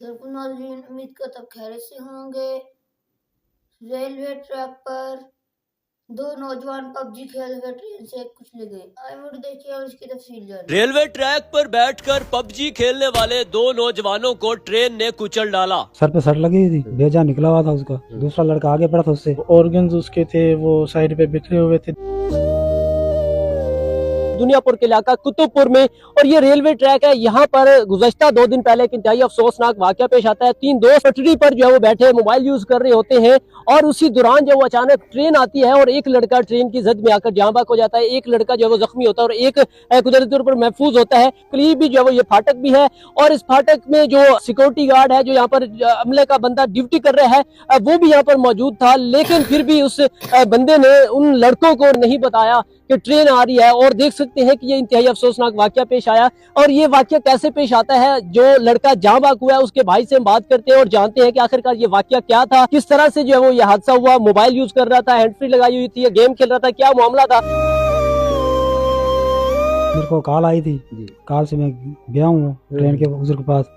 बिल्कुल नाज़रीन, उम्मीद करता हूँ खैरियत से होंगे। रेलवे ट्रैक पर दो नौजवान पबजी खेल कर ट्रेन से कुचले गए। आइए वीडियो देखिए और इसकी तफसील जानिए। रेलवे ट्रैक पर बैठकर पबजी खेलने वाले दो नौजवानों को ट्रेन ने कुचल डाला। सर पे सट लगी थी, भेजा निकला हुआ था उसका, दूसरा लड़का आगे पड़ा था उससे। ऑर्गन्स उसके थे वो साइड पे बिखरे हुए थे। दुनियापुर के इलाका कुतुबपुर में, और ये रेलवे ट्रैक है। यहाँ पर गुज़श्ता 2 दिन पहले एक इंतहाई अफसोसनाक वाक़या पेश आता है। 3 दोस्त पटरी पर जो है वो बैठे मोबाइल यूज कर रहे होते हैं और उसी दौरान जो वो अचानक ट्रेन आती है और एक लड़का ट्रेन की जद में आकर जाँ बाक हो जाता है। एक लड़का जो है वो जख्मी होता है और एक कुदरती तौर पर महफूज होता है। करीब भी जो है वो ये फाटक भी है और इस फाटक में जो सिक्योरिटी गार्ड है जो यहाँ पर अमले का बंदा ड्यूटी कर रहा है वो भी यहाँ पर मौजूद था, लेकिन फिर भी उस बंदे ने उन लड़कों को नहीं बताया कि ट्रेन आ रही है। और देख सकते हैं कि ये इंतहाई अफसोसनाक वाकया पेश आया। और ये वाकया कैसे पेश आता है, जो लड़का जाँ बाक हुआ है उसके भाई से हम बात करते हैं और जानते हैं कि आखिरकार ये वाकया क्या था, किस तरह से जो है वो ये हादसा हुआ। मोबाइल यूज कर रहा था, हैंड फ्री लगाई हुई थी, गेम खेल रहा था, क्या मामला था। मेरे को कॉल आई थी, कॉल से मैं गया हूँ ट्रेन के उधर के पास।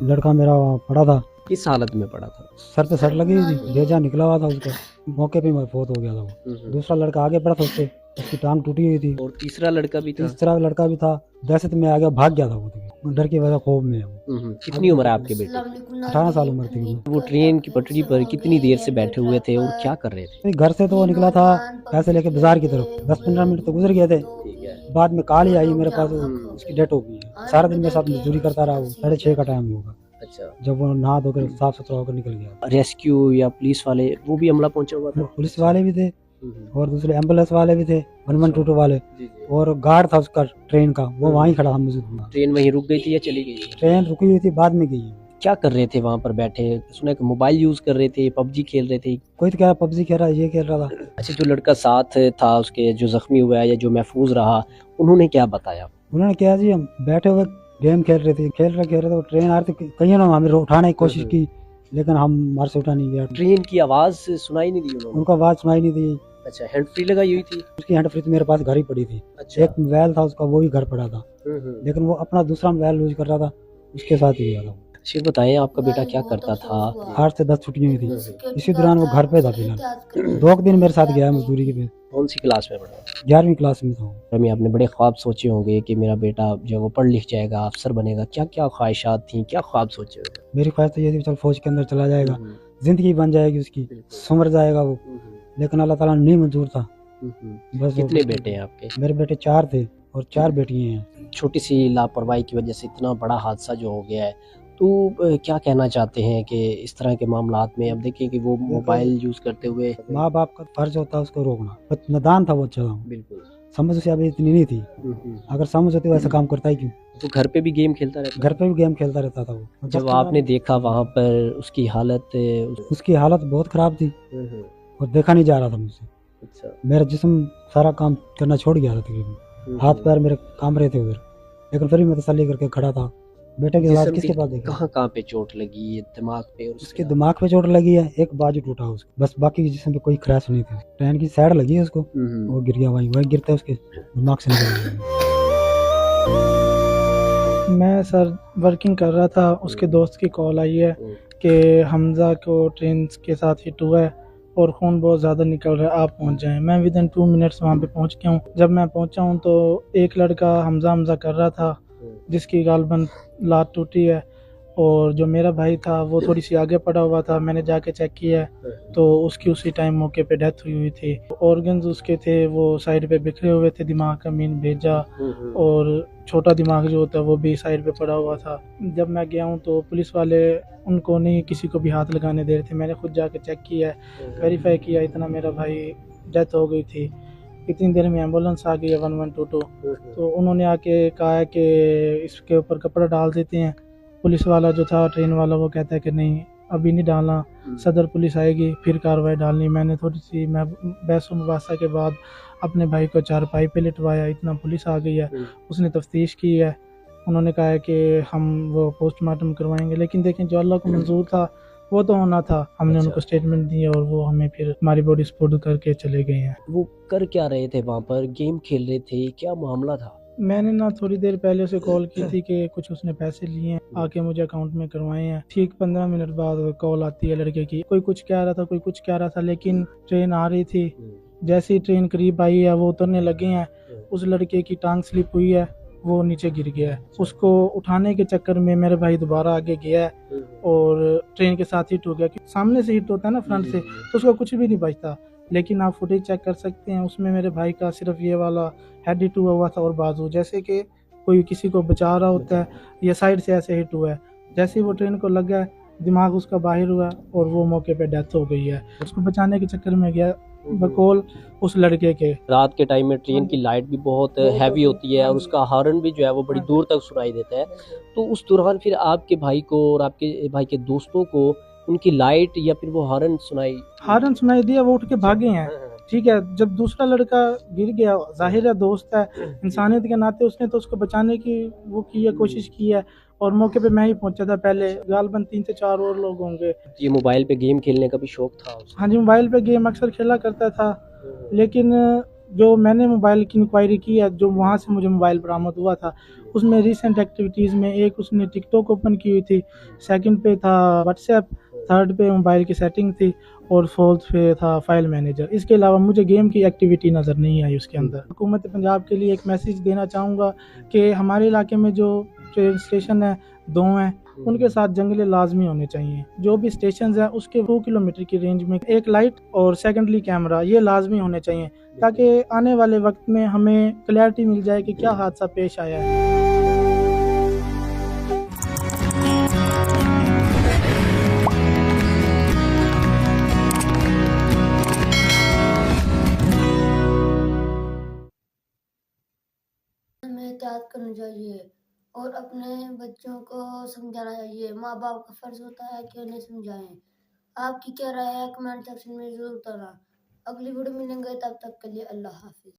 लड़का मेरा वहाँ पड़ा था। किस हालत में पड़ा था? सर पे सट लगी थी, भेजा निकला हुआ था उसका, मौके पे मौत हो गया था वो। दूसरा लड़का आगे पड़ा था उससे, उसकी टांग टूटी हुई थी। और तीसरा लड़का भी था? तीसरा लड़का भी था। दहशत में आ गया, भाग गया था वो, डर की वजह खौफ में है वो। कितनी उम्र है आपके बेटे? 18 साल उम्र थी। वो ट्रेन की पटरी पर कितनी देर से बैठे हुए थे और क्या कर रहे थे? घर से तो वो निकला था पैसे लेके बाजार की तरफ, 10-15 मिनट तो गुजर गए थे। बाद में कॉल ही आई मेरे पास, उसकी डेथ हो गई है। सारा दिन मेरे साथ मजदूरी करता रहा वो। 6:30 का टाइम होगा अच्छा, जब वो नहा धोकर साफ सुथरा होकर निकल गया। रेस्क्यू या पुलिस वाले वो भी हमला पहुंचा हुआ था? पुलिस वाले भी थे और दूसरे एम्बुलेंस वाले भी थे, 1122 वाले। और गार्ड था उसका ट्रेन का, वो वहीं खड़ा था मौजूद। ट्रेन वहीं रुक गई थी या चली गई? ट्रेन रुकी हुई थी, बाद में गई। क्या कर रहे थे वहाँ पर बैठे? सुना कि मोबाइल यूज कर रहे थे, पबजी खेल रहे थे। कोई तो कह रहा पबजी खेल रहा, ये खेल रहा था। अच्छा, जो लड़का साथ था उसके, जो जख्मी हुआ है या जो महफूज रहा, उन्होंने क्या बताया? उन्होंने क्या जी, हम बैठे हुए गेम खेल रहे थे, खेल रहे थे, ट्रेन आ रही थी। कहीं ना हमें उठाने की कोशिश की, लेकिन हम हमारे से उठा नहीं गया। ट्रेन की आवाज सुनाई नहीं दी उन्होंने? उनको आवाज सुनाई नहीं दी। अच्छा, हैंड फ्री लगाई हुई थी? उसकी हैंड फ्री तो मेरे पास घर ही पड़ी थी। अच्छा। एक मोबाइल था उसका, वो भी घर पड़ा था, लेकिन वो अपना दूसरा मोबाइल यूज कर रहा था, उसके साथ ही गया था। अच्छा, बताएं आपका बेटा क्या करता था? 8 से 10 छुट्टियां हुई थी, इसी दौरान वो घर पे था। फिलहाल 2 दिन मेरे साथ गया मजदूरी के पे। कौन सी क्लास में पढ़ा? 11वीं क्लास में था। रमी, आपने बड़े ख्वाब सोचे होंगे कि मेरा बेटा जो वो पढ़ लिख जाएगा, अफसर बनेगा। क्या क्या ख्वाहिशात थी, क्या ख्वाब सोचे हुए? मेरी ख्वाहिश तो ये थी चल फौज के अंदर चला जाएगा, जिंदगी बन जाएगी उसकी, संवर जाएगा वो, लेकिन अल्लाह ताला नहीं मंजूर था। बस। कितने बेटे हैं आपके? मेरे बेटे 4 थे और 4 बेटियां हैं। छोटी सी लापरवाही की वजह से इतना बड़ा हादसा जो हो गया है, तो क्या कहना चाहते हैं कि इस तरह के मामलात में? अब देखिए कि वो मोबाइल यूज करते हुए, माँ बाप का फर्ज होता है उसको रोकना। बस नादान था वो, अच्छा था, बिल्कुल समझ उसे अभी इतनी नहीं थी। अगर समझ होती वैसा काम करता ही क्यों? वो घर पे भी गेम खेलता रहता? घर पे भी गेम खेलता रहता था वो। जब आपने देखा वहाँ पर उसकी हालत, उसकी हालत बहुत खराब थी और देखा नहीं जा रहा था मुझसे। अच्छा। मेरा जिस्म सारा काम करना छोड़ गया था तकरीबन, हाथ पैर मेरे काम रहे थे उधर, लेकिन फिर भी मैं तसल्ली करके खड़ा था। बेटे की लाश किसके पास देखा? कहाँ कहाँ पे चोट लगी है? दिमाग पे? और उसके दिमाग पे चोट लगी है, एक बाजू टूटा उसका, बस बाकी जिसम पे कोई क्रैश नहीं थी। ट्रेन की साइड लगी है उसको, वो गिर गया वहीं गिरते उसके दिमाग से निकल गया। मैं सर वर्किंग कर रहा था, उसके दोस्त की कॉल आई है कि हमजा को ट्रेन के साथ हिट हुआ है और खून बहुत ज़्यादा निकल रहा है, आप पहुंच जाएं। मैं विदिन 2 मिनट्स वहाँ पे पहुंच गया हूँ। जब मैं पहुंचा हूँ तो एक लड़का हमजा कर रहा था जिसकी गालबन लात टूटी है, और जो मेरा भाई था वो थोड़ी सी आगे पड़ा हुआ था। मैंने जाके चेक किया तो उसकी उसी टाइम मौके पे डेथ हुई थी। ऑर्गन्स उसके थे वो साइड पे बिखरे हुए थे, दिमाग का मीन भेजा और छोटा दिमाग जो होता है वो भी साइड पे पड़ा हुआ था। जब मैं गया हूँ तो पुलिस वाले उनको नहीं किसी को भी हाथ लगाने दे रहे थे। मैंने खुद जाके चेक किया, वेरीफाई किया, इतना मेरा भाई डेथ हो गई थी। इतनी देर में एम्बुलेंस आ गई है 1122, तो उन्होंने आके कहा है कि इसके ऊपर कपड़ा डाल देते हैं। पुलिस वाला जो था ट्रेन वाला वो कहता है कि नहीं अभी नहीं डालना, सदर पुलिस आएगी फिर कार्रवाई डालनी। मैंने थोड़ी सी बहस मुबासा के बाद अपने भाई को चारपाई पे लिटवाया, इतना पुलिस आ गई है, उसने तफ्तीश की है। उन्होंने कहा है कि हम वो पोस्टमार्टम करवाएंगे, लेकिन देखें जो अल्लाह को मंजूर था वो तो होना था। हमने उनको स्टेटमेंट दी और वो हमें फिर हमारी बॉडी स्पोर्ट करके चले गए हैं। वो कर क्या रहे थे वहाँ पर? गेम खेल रहे थे? क्या मामला था? मैंने ना थोड़ी देर पहले उसे कॉल की थी कि कुछ उसने पैसे लिए हैं, आके मुझे अकाउंट में करवाए हैं। ठीक 15 मिनट बाद कॉल आती है लड़के की, कोई कुछ कह रहा था, कोई कुछ कह रहा था, लेकिन ट्रेन आ रही थी। जैसे ही ट्रेन करीब आई है, वो उतरने लगे हैं, उस लड़के की टांग स्लिप हुई है, वो नीचे गिर गया है। उसको उठाने के चक्कर में मेरे भाई दोबारा आगे गया है और ट्रेन के साथ हिट हो गया। सामने से हिट होता है ना फ्रंट से, तो उसको कुछ भी नहीं बचता। लेकिन आप फुटेज चेक कर सकते हैं, उसमें मेरे भाई का सिर्फ ये वाला हेड हिट हुआ था और बाजू, जैसे कि कोई किसी को बचा रहा होता है, या साइड से ऐसे हिट हुआ है। जैसे ही वो ट्रेन को लगा है, दिमाग उसका बाहर हुआ और वो मौके पे डेथ हो गई है। उसको बचाने के चक्कर में गया बकौल उस लड़के के। रात के टाइम में ट्रेन की लाइट भी बहुत हैवी होती है और उसका हॉर्न भी जो है वो बड़ी दूर तक सुनाई देता है। तो उस दौरान फिर आपके भाई को और आपके भाई के दोस्तों को उनकी लाइट या फिर वो हॉर्न सुनाई दिया, वो उठ के भागे हैं। ठीक है, जब दूसरा लड़का गिर गया, जाहिर है दोस्त है, इंसानियत के नाते उसने तो उसको बचाने की वो की है, कोशिश की है। और मौके पे मैं ही पहुंचा था पहले, गालबन 3 से 4 और लोग होंगे। ये मोबाइल पे गेम खेलने का भी शौक था उसको? हाँ जी, मोबाइल पे गेम अक्सर खेला करता था, लेकिन जो मैंने मोबाइल की इंक्वायरी की है, जो वहाँ से मुझे मोबाइल बरामद हुआ था, उसमें रिसेंट एक्टिविटीज़ में एक उसने टिकटॉक ओपन की हुई थी, सेकंड पे था व्हाट्सएप, थर्ड पे मोबाइल की सेटिंग थी और फोर्थ पे था फाइल मैनेजर। इसके अलावा मुझे गेम की एक्टिविटी नज़र नहीं आई उसके अंदर। हुकूमत पंजाब के लिए एक मैसेज देना चाहूँगा कि हमारे इलाके में जो ट्रेन स्टेशन है 2 हैं, उनके साथ जंगले लाजमी होने चाहिए। जो भी स्टेशन है उसके 2 किलोमीटर की रेंज में एक लाइट और सेकेंडली कैमरा, ये लाजमी होने चाहिए, ताकि आने वाले वक्त में हमें क्लैरिटी मिल जाए कि क्या हादसा पेश आया है। हमें एहतियात करनी चाहिए और अपने बच्चों को समझाना चाहिए। माँ बाप का फर्ज होता है कि उन्हें समझाएं। आपकी क्या राय है कमेंट सेक्शन में जरूर बताना। अगली वीडियो मिलेंगे, तब तक के लिए अल्लाह हाफिज।